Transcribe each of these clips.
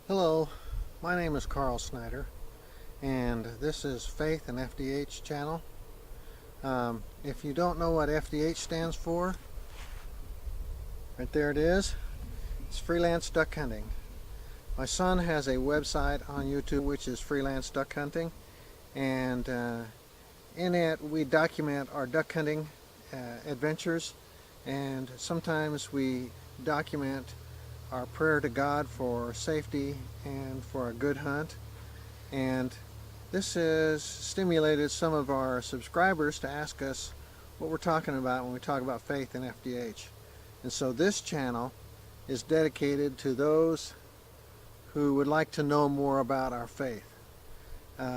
Hello, my name is Carl Snyder, and this is Faith and FDH channel. If you don't know what FDH stands for, right there it is. It's Freelance Duck Hunting. My son has a website on YouTube which is Freelance Duck Hunting, and in it we document our duck hunting adventures, and sometimes we document our prayer to God for safety and for a good hunt. And this has stimulated some of our subscribers to ask us what we're talking about when we talk about faith and FDH. And so this channel is dedicated to those who would like to know more about our faith,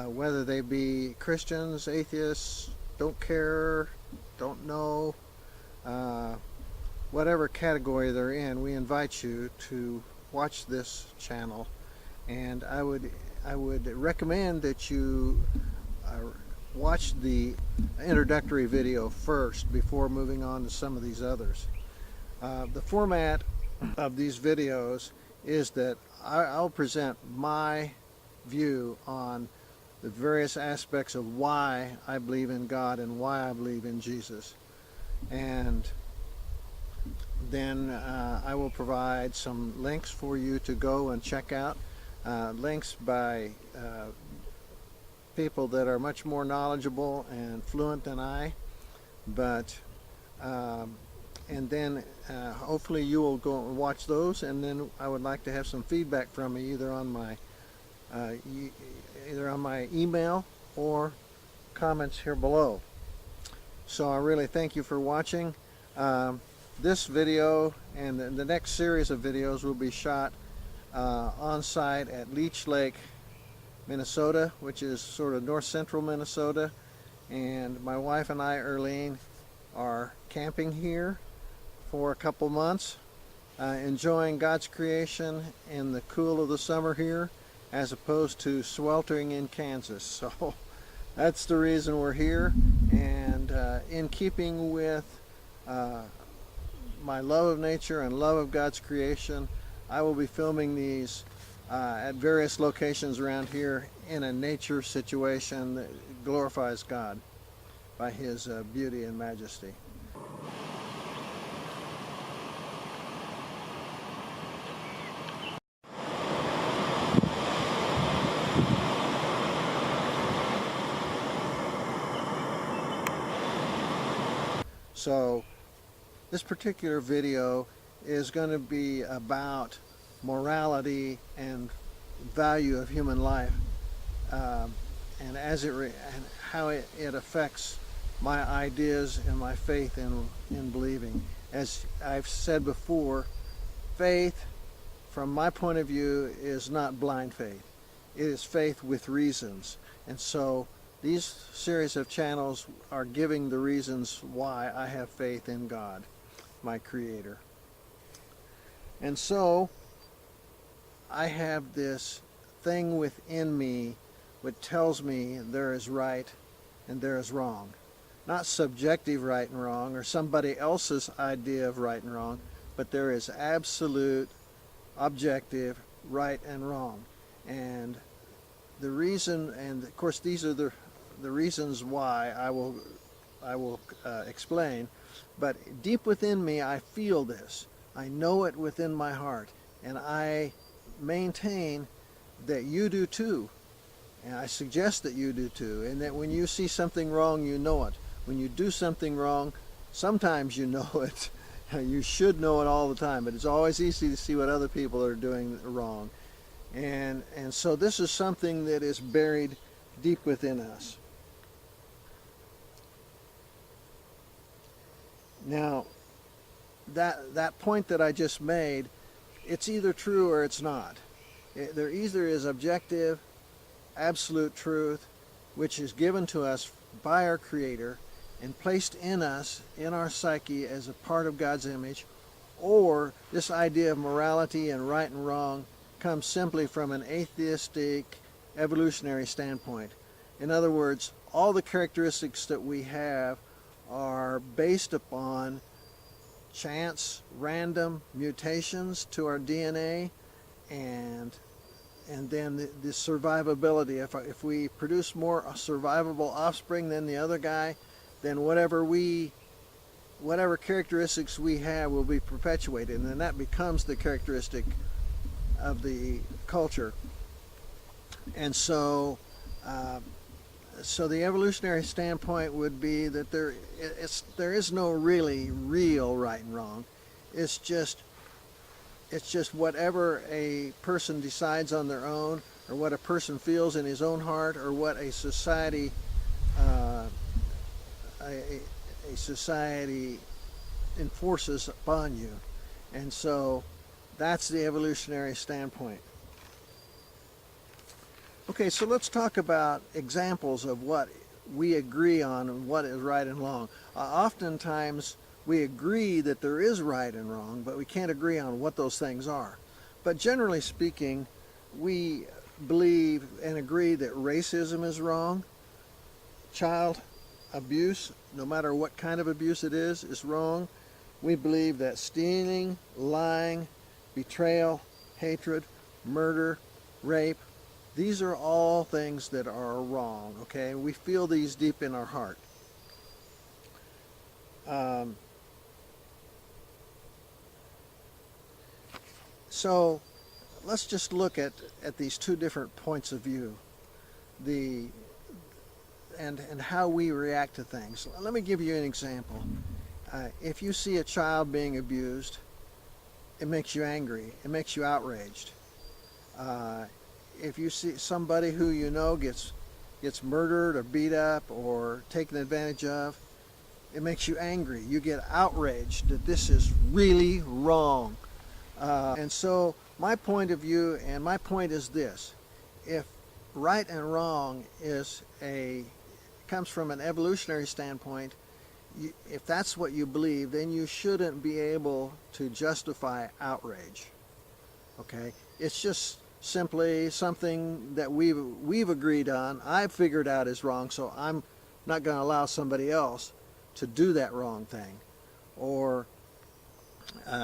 whether they be Christians, atheists, don't care, don't know, whatever category they're in. We invite you to watch this channel, and I would recommend that you watch the introductory video first before moving on to some of these others. The format of these videos is that I'll present my view on the various aspects of why I believe in God and why I believe in Jesus, and then I will provide some links for you to go and check out, links by people that are much more knowledgeable and fluent than I, but and then hopefully you will go and watch those, and then I would like to have some feedback from you either on my email or comments here below. So I really thank you for watching. This video and the next series of videos will be shot on site at Leech Lake, Minnesota, which is sort of north central Minnesota, and my wife and I, Layne, are camping here for a couple months, enjoying God's creation in the cool of the summer here as opposed to sweltering in Kansas. So that's the reason we're here, and in keeping with my love of nature and love of God's creation, I will be filming these at various locations around here in a nature situation that glorifies God by His beauty and majesty. So this particular video is going to be about morality and value of human life, and how it affects my ideas and my faith in believing. As I've said before, faith, from my point of view, is not blind faith. It is faith with reasons. And so these series of channels are giving the reasons why I have faith in God, my Creator. And so I have this thing within me which tells me there is right and there is wrong. Not subjective right and wrong or somebody else's idea of right and wrong, but there is absolute, objective right and wrong. And the reason, and of course these are the reasons why I will explain, but deep within me I feel this. I know it within my heart, and I maintain that you do too, and I suggest that you do too, and that when you see something wrong, you know it. When you do something wrong, sometimes you know it. You should know it all the time, but it's always easy to see what other people are doing wrong. And so this is something that is buried deep within us. Now, that point that I just made, it's either true or it's not. There either is objective, absolute truth, which is given to us by our Creator and placed in us, in our psyche, as a part of God's image, or this idea of morality and right and wrong comes simply from an atheistic, evolutionary standpoint. In other words, all the characteristics that we have are based upon chance, random mutations to our DNA, and and then the survivability. If we produce more survivable offspring than the other guy, then whatever characteristics we have will be perpetuated, and then that becomes the characteristic of the culture. And so the evolutionary standpoint would be that there is no really real right and wrong. It's just whatever a person decides on their own, or what a person feels in his own heart, or what a society enforces upon you. And so that's the evolutionary standpoint. Okay, so let's talk about examples of what we agree on and what is right and wrong. Oftentimes we agree that there is right and wrong, but we can't agree on what those things are. But generally speaking, we believe and agree that racism is wrong, child abuse, no matter what kind of abuse it is wrong. We believe that stealing, lying, betrayal, hatred, murder, rape, these are all things that are wrong, okay? We feel these deep in our heart. So let's just look at these two different points of view, and how we react to things. Let me give you an example. If you see a child being abused, it makes you angry. It makes you outraged. If you see somebody who you know gets murdered or beat up or taken advantage of, it makes you angry. You get outraged that this is really wrong. And so my point of view, and my point is this: if right and wrong comes from an evolutionary standpoint, if that's what you believe, then you shouldn't be able to justify outrage. Okay? It's just simply something that we've agreed on, I've figured out is wrong, so I'm not going to allow somebody else to do that wrong thing. Or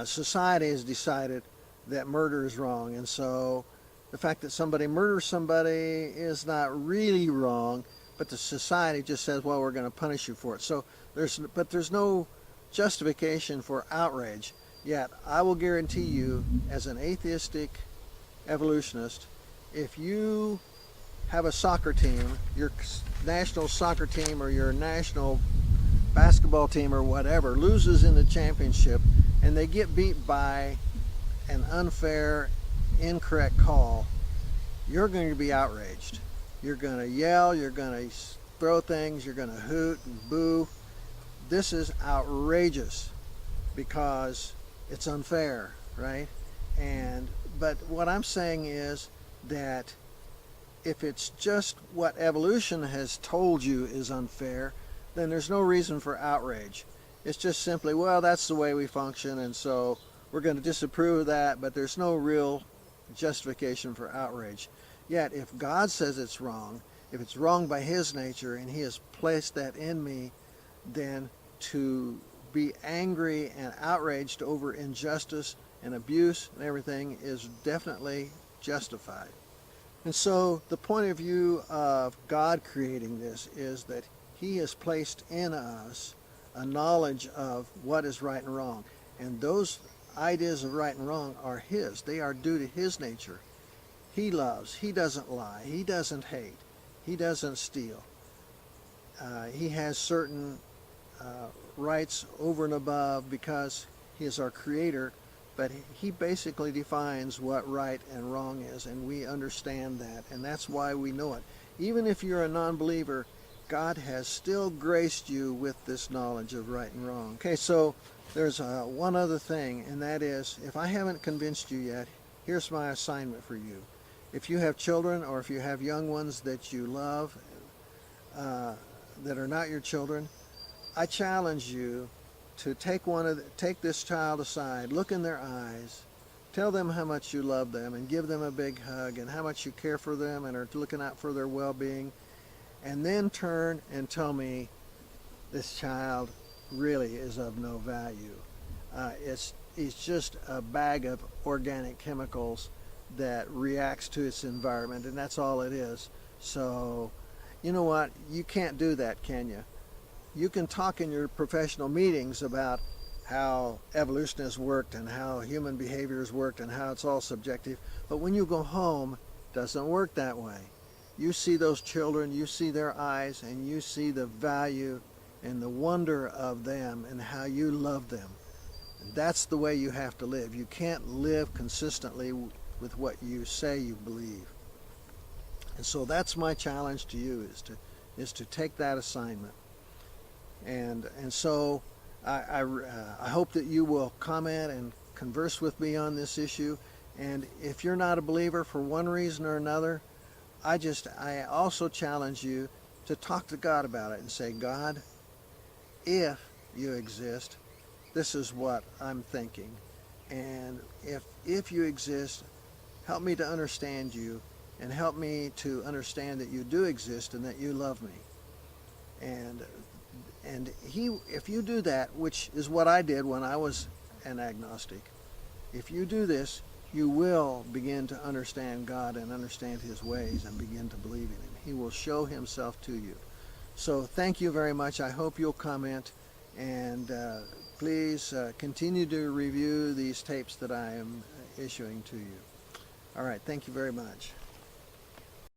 society has decided that murder is wrong, and so the fact that somebody murders somebody is not really wrong, but the society just says, well, we're going to punish you for it. So there's no justification for outrage. Yet I will guarantee you, as an atheistic evolutionist, if you have a soccer team, your national soccer team or your national basketball team or whatever loses in the championship, and they get beat by an unfair, incorrect call, you're going to be outraged. You're going to yell, you're going to throw things, you're going to hoot and boo. This is outrageous because it's unfair, right? But what I'm saying is that if it's just what evolution has told you is unfair, then there's no reason for outrage. It's just simply, well, that's the way we function, and so we're going to disapprove of that, but there's no real justification for outrage. Yet, if God says it's wrong, if it's wrong by His nature, and He has placed that in me, then to be angry and outraged over injustice and abuse and everything is definitely justified. And so the point of view of God creating this is that He has placed in us a knowledge of what is right and wrong. And those ideas of right and wrong are His. They are due to His nature. He loves. He doesn't lie. He doesn't hate. He doesn't steal. He has certain rights over and above because He is our creator, but He basically defines what right and wrong is, and we understand that, and that's why we know it. Even if you're a non-believer, God has still graced you with this knowledge of right and wrong. Okay, so there's one other thing, and that is, if I haven't convinced you yet, here's my assignment for you. If you have children, or if you have young ones that you love that are not your children, I challenge you to take this child aside, look in their eyes, tell them how much you love them, and give them a big hug, and how much you care for them and are looking out for their well-being, and then turn and tell me this child really is of no value. It's just a bag of organic chemicals that reacts to its environment, and that's all it is. So, you know what? You can't do that, can you? You can talk in your professional meetings about how evolution has worked and how human behavior has worked and how it's all subjective, but when you go home, it doesn't work that way. You see those children, you see their eyes, and you see the value and the wonder of them and how you love them. And that's the way you have to live. You can't live consistently with what you say you believe. And so that's my challenge to you, is to take that assignment. And so I hope that you will comment and converse with me on this issue. And if you're not a believer for one reason or another, I also challenge you to talk to God about it and say, God, if you exist, this is what I'm thinking. And if you exist, help me to understand you, and help me to understand that you do exist and that you love me. And if you do that, which is what I did when I was an agnostic, if you do this, you will begin to understand God and understand his ways and begin to believe in him. He will show himself to you. So thank you very much. I hope you'll comment, and please continue to review these tapes that I am issuing to you. All right, thank you very much.